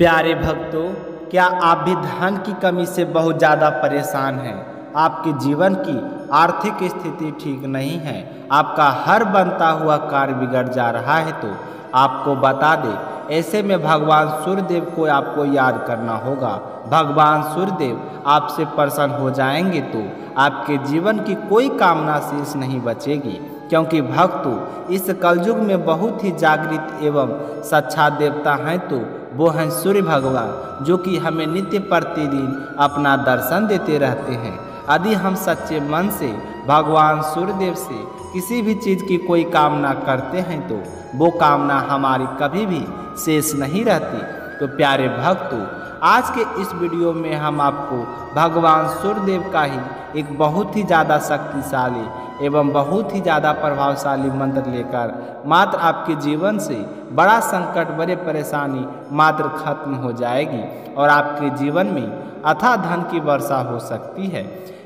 प्यारे भक्तों, क्या आप भी धन की कमी से बहुत ज़्यादा परेशान हैं? आपके जीवन की आर्थिक स्थिति ठीक नहीं है, आपका हर बनता हुआ कार्य बिगड़ जा रहा है, तो आपको बता दें, ऐसे में भगवान सूर्यदेव को आपको याद करना होगा। भगवान सूर्यदेव आपसे प्रसन्न हो जाएंगे तो आपके जीवन की कोई कामना शेष नहीं बचेगी, क्योंकि भक्तों, इस कलयुग में बहुत ही जागृत एवं साक्षात देवता हैं, तो वो हैं सूर्य भगवान, जो कि हमें नित्य प्रतिदिन अपना दर्शन देते रहते हैं। यदि हम सच्चे मन से भगवान सूर्यदेव से किसी भी चीज़ की कोई कामना करते हैं तो वो कामना हमारी कभी भी शेष नहीं रहती। तो प्यारे भक्तों, आज के इस वीडियो में हम आपको भगवान सूर्यदेव का ही एक बहुत ही ज़्यादा शक्तिशाली एवं बहुत ही ज़्यादा प्रभावशाली मंत्र लेकर मात्र आपके जीवन से बड़ा संकट, बड़े परेशानी मात्र खत्म हो जाएगी और आपके जीवन में अथाह धन की वर्षा हो सकती है।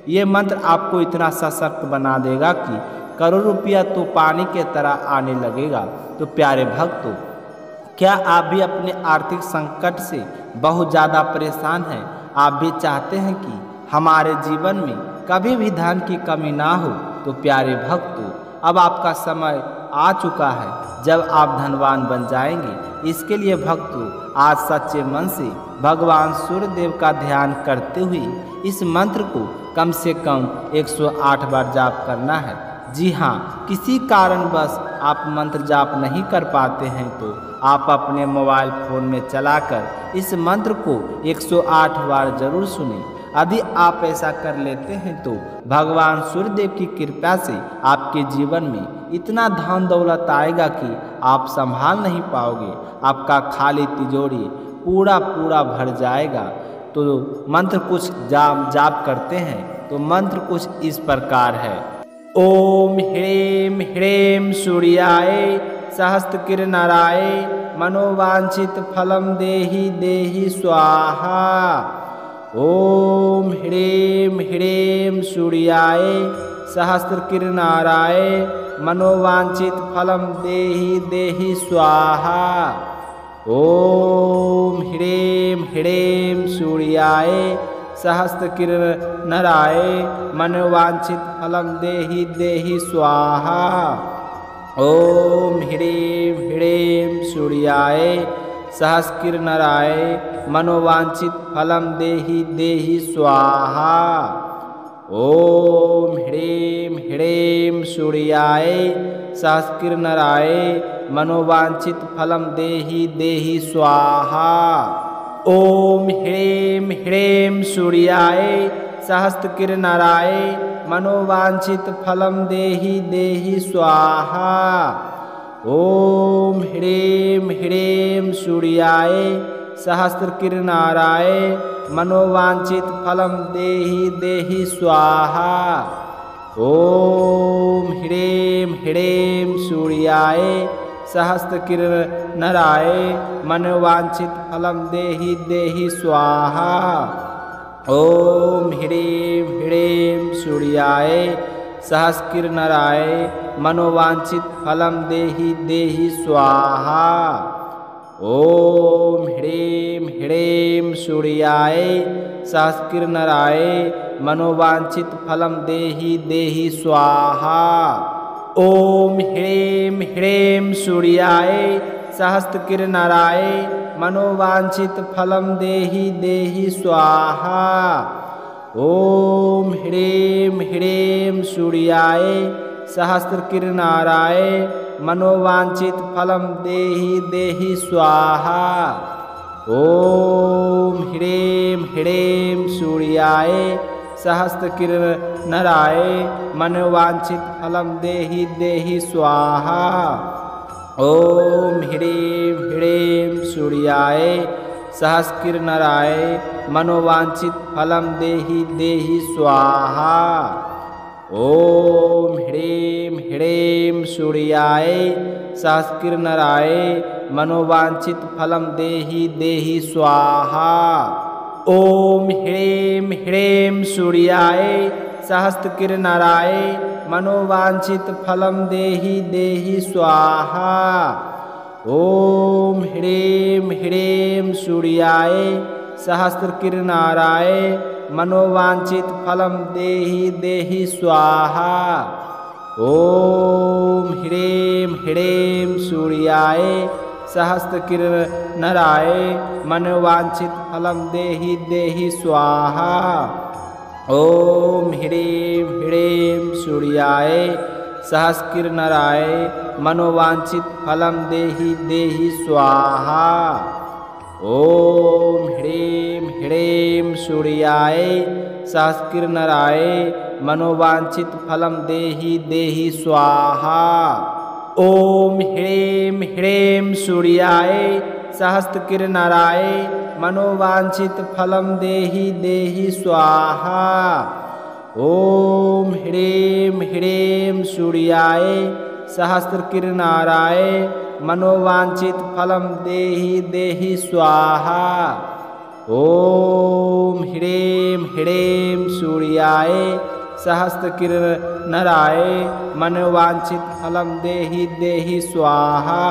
ये मंत्र आपको इतना सशक्त बना देगा कि करोड़ रुपया तो पानी के तरह आने लगेगा। तो प्यारे भक्तों, क्या आप भी अपने आर्थिक संकट से बहुत ज़्यादा परेशान हैं? आप भी चाहते हैं कि हमारे जीवन में कभी भी धन की कमी ना हो? तो प्यारे भक्तों, अब आपका समय आ चुका है जब आप धनवान बन जाएंगे। इसके लिए भक्तों, आज सच्चे मन से भगवान सूर्यदेव का ध्यान करते हुए इस मंत्र को कम से कम 108 बार जाप करना है। जी हाँ, किसी कारणवश आप मंत्र जाप नहीं कर पाते हैं तो आप अपने मोबाइल फ़ोन में चलाकर इस मंत्र को 108 बार जरूर सुनें। यदि आप ऐसा कर लेते हैं तो भगवान सूर्यदेव की कृपा से आपके जीवन में इतना धन दौलत आएगा कि आप संभाल नहीं पाओगे। आपका खाली तिजोरी पूरा भर जाएगा। तो मंत्र कुछ जाप करते हैं। तो मंत्र कुछ इस प्रकार है। ओम ह्रीं ह्रीं सूर्याय सहस्त्रकिरणाय मनोवांछित फलम देहि देहि स्वाहा। ओम ह्रीं ह्रीं सूर्याय सहस्त्रकिरणाय मनोवांछित फलम देहि देहि स्वाहा। ओम ह्रीं ह्रीं सूर्याय सहस्त्रकिरणाय मनोवांछित फलम देहि देहि स्वाहा। ओम ह्रीं ह्रीं सूर्याय सहस्त्रकिरणाय मनोवांछित फलम देहि देहि स्वाहा। ओम ह्रीं ह्रीं सूर्याय सहस्त्रकिरणाय मनोवांछित फलम देहि देहि स्वाहा। ओम ह्रीं ह्रीं सूर्याय सहस्त्रकिरणाय मनोवांछित फलम देहि देहि स्वाहा। ओम ह्रीं ह्रीं सूर्याय सहस्त्रकिरणाय मनोवांछित फलम देहि देहि स्वाहा। ओम ह्रीं ह्रीं सूर्याय सहस्त्रकिरणाय मनोवांछित फलम देहि देहि स्वाहा। ओम ह्रीं ह्रीं सूर्याय सहस्त्रकिरणाय मनोवांछित फलम देहि देहि स्वाहा। ओम ह्रीं ह्रीं सूर्याय सहस्त्रकिरणाय मनोवांछित फलम देहि देहि स्वाहा। ओम ह्रीं ह्रीं सूर्याय सहस्त्रकिरणाय मनोवांछित फलम देहि देहि स्वाहा। ओम ह्रीं ह्रीं सूर्याय सहस्त्रकिरणाय मनोवांछित फलम देहि देहि स्वाहा। ओम ह्रीं ह्रीं सूर्याय सहस्त्रकिरणाय मनोवांछित फलम देहि देहि स्वाहा। ओम ह्रीं ह्रीं सूर्याय सहस्त्रकिरणाय मनोवांछित फलम देहि देहि स्वाहा। ओम ह्रीं ह्रीं सूर्याय सहस्त्रकिरणाय मनोवांछित फलम देहि देहि स्वाहा। ओम ह्रीं ह्रीं सूर्याय सहस्त्रकिरणाय मनोवांछित फलम देहि देहि स्वाहा। ओम ह्रीं ह्रीं सूर्याय सहस्रकिरणाराय मनोवांछित फलम देहि देहि स्वाहा। ओम ह्रीं ह्रीं सूर्याय सहस्रकिरणाराय मनोवांछित फलम देहि देहि स्वाहा। ओम ह्रीं ह्रीं सूर्याय सहस्रकिरणाराय मनोवांछित फलम देहि देहि स्वाहा। ओम ह्रीं ह्रीं सूर्याय सहस्रकिरणाराय मनोवांछित फलम देहि देहि स्वाहा। ओम ह्रीं ह्रीं सूर्याय सहस्रकिरणाराय मनोवांछित फलम देहि देहि स्वाहा। ओम ह्रीं ह्रीं सूर्याय सहस्रकिरणाराय मनोवांछित फलम देहि देहि स्वाहा। ओम ह्रीं ह्रीं सूर्याय सहस्रकिरणाराय मनोवांछित फलम देहि देहि स्वाहा।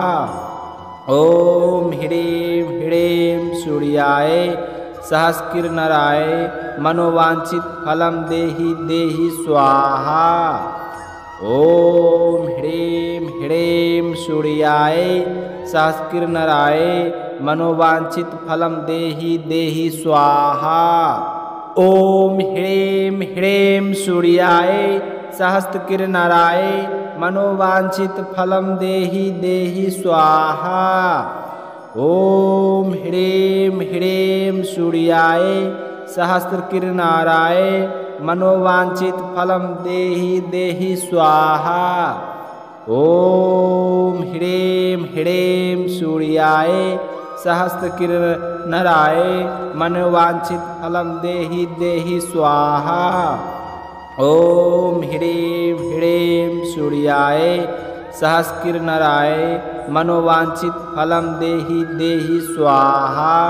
ओम ह्रीं ह्रीं सूर्याय सहस्रकिरणाराय मनोवांछित फलम देहि देहि स्वाहा। ओम ह्रीं ह्रीं सूर्याय सहस्रकिरणाराय मनोवांछित फलम देहि देहि स्वाहा। ओम ह्रीं ह्रीं सूर्याय सहस्रकिरणाराय मनोवांछित फलम देहि देहि स्वाहा। ओम ह्रीं ह्रीं सूर्याय सहस्रकिरणाराय मनोवांछित फलम देहि देहि स्वाहा। ओम ह्रीं ह्रीं सूर्याय सहस्रकिरणाराय मनोवांछित फलम देहि देहि स्वाहा। ओम ह्रीं ह्रीं सूर्याय सहस्रकिरणाराय मनोवांछित फलम देहि देहि स्वाहा।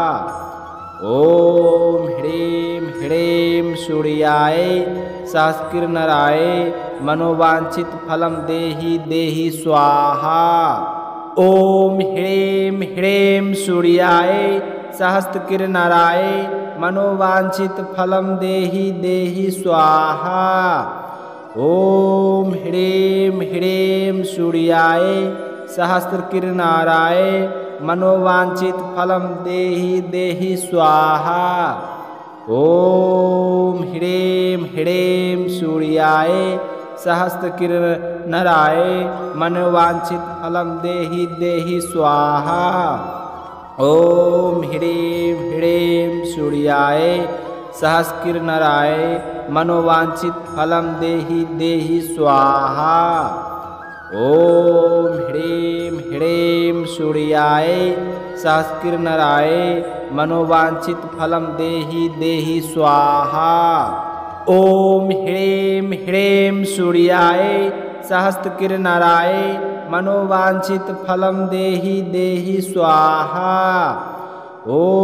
ओम ह्रीं ह्रीं सूर्याय सहस्रकिरणाराय मनोवांछित फलम देहि देहि स्वाहा। ओम ह्रीं ह्रीं सूर्याय सहस्रकिरणाराय मनोवांछित फलम देहि देहि स्वाहा। ओम ह्रीं ह्रीं सूर्याय सहस्रकिरणाराय मनोवांछित फलम देहि देहि स्वाहा। ओम ह्रीं ह्रीं सूर्याय सहस्रकिरणाराय मनोवांछित फलम देहि देहि स्वाहा। ओम ह्रीं ह्रीं सूर्याय सहस्रकिरणाराय मनोवांछित फलम देहि देहि स्वाहा। ओम ह्रीं ह्रीं सूर्याय सहस्रकिरणाराय मनोवांछित फलम देहि देहि स्वाहा। ओम ह्रीं ह्रीं सूर्याय सहस्रकिरणाराय मनोवांछित फलम देहि देहि स्वाहा। ओम